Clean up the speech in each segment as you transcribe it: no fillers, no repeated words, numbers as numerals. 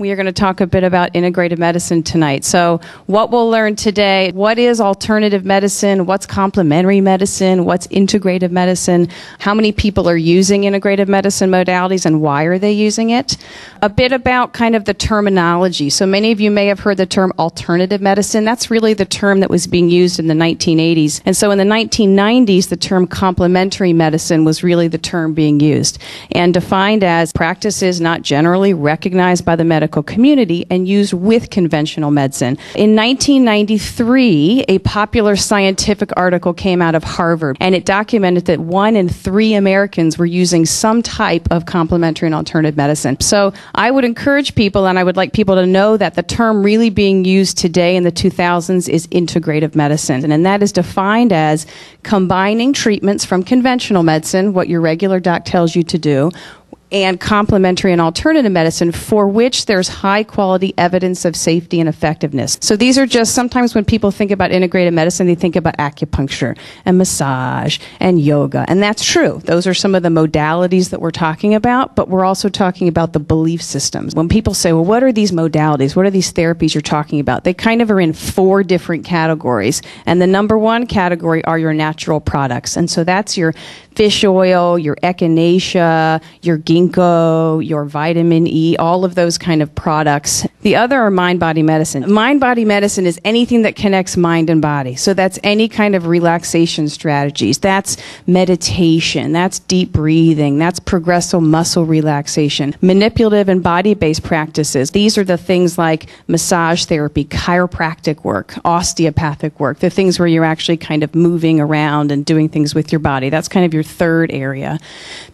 We are going to talk a bit about integrative medicine tonight. So what we'll learn today, what is alternative medicine, what's complementary medicine, what's integrative medicine, how many people are using integrative medicine modalities and why are they using it, a bit about kind of the terminology. So many of you may have heard the term alternative medicine. That's really the term that was being used in the 1980s. And so in the 1990s, the term complementary medicine was really the term being used and defined as practices not generally recognized by the medical community and used with conventional medicine. In 1993, a popular scientific article came out of Harvard, and it documented that 1 in 3 Americans were using some type of complementary and alternative medicine. So I would encourage people, and I would like people to know that the term really being used today in the 2000s is integrative medicine, and that is defined as combining treatments from conventional medicine, what your regular doc tells you to do, and complementary and alternative medicine for which there's high quality evidence of safety and effectiveness. So these are just, sometimes when people think about integrative medicine, they think about acupuncture and massage and yoga. And that's true. Those are some of the modalities that we're talking about, but we're also talking about the belief systems. When people say, well, what are these modalities? What are these therapies you're talking about? They kind of are in 4 different categories. And the number 1 category are your natural products. And so that's your fish oil, your echinacea, your ginkgo, your vitamin E, all of those kind of products. The other are mind-body medicine. Mind-body medicine is anything that connects mind and body. So that's any kind of relaxation strategies. That's meditation. That's deep breathing. That's progressive muscle relaxation. Manipulative and body-based practices. These are the things like massage therapy, chiropractic work, osteopathic work, the things where you're actually kind of moving around and doing things with your body. That's kind of your third area.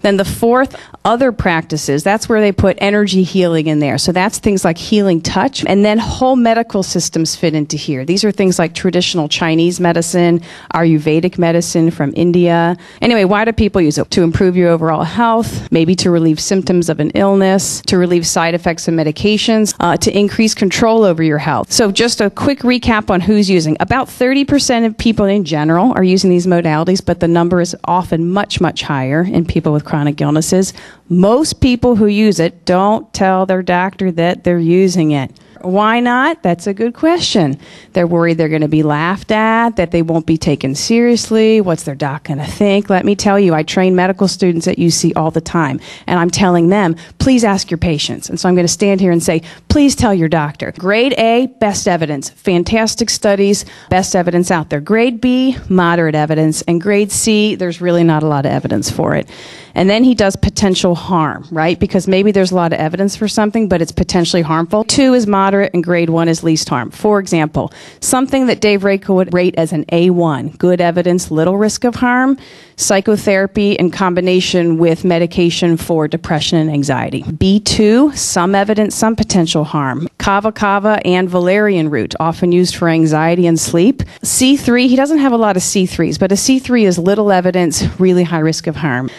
Then the 4th, other practices. That's where they put energy healing in there. So that's things like healing touch, and then whole medical systems fit into here. These are things like traditional Chinese medicine, Ayurvedic medicine from India. Anyway, why do people use it? To improve your overall health, maybe to relieve symptoms of an illness, to relieve side effects of medications, to increase control over your health. So just a quick recap on who's using. About 30% of people in general are using these modalities, but the number is often much, much higher in people with chronic illnesses. Most people who use it don't tell their doctor that they're using it. Why not? That's a good question. They're worried they're going to be laughed at, that they won't be taken seriously. What's their doc going to think? Let me tell you, I train medical students at UC all the time, and I'm telling them, please ask your patients. And so I'm going to stand here and say, please tell your doctor. Grade A, best evidence. Fantastic studies, best evidence out there. Grade B, moderate evidence. And grade C, there's really not a lot of evidence for it. And then he does potential harm, right? Because maybe there's a lot of evidence for something, but it's potentially harmful. 2 is moderate, and grade 1 is least harm. For example, something that Dave Rako would rate as an A1, good evidence, little risk of harm, psychotherapy in combination with medication for depression and anxiety. B2, some evidence, some potential harm. Kava and valerian root, often used for anxiety and sleep. C3, he doesn't have a lot of C3s, but a C3 is little evidence, really high risk of harm.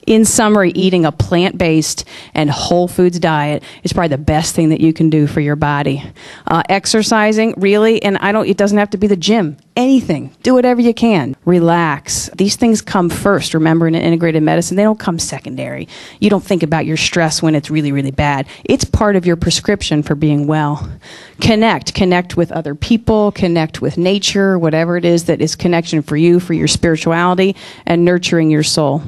In summary, eating a plant-based and whole foods diet is probably the best thing that you can do for your body. Exercising, really, and it doesn't have to be the gym. Anything. Do whatever you can. Relax. These things come first. Remember, in integrative medicine, they don't come secondary. You don't think about your stress when it's really, really bad. It's part of your prescription for being well. Connect with other people, connect with nature, whatever it is that is connection for you, for your spirituality, and nurturing your soul.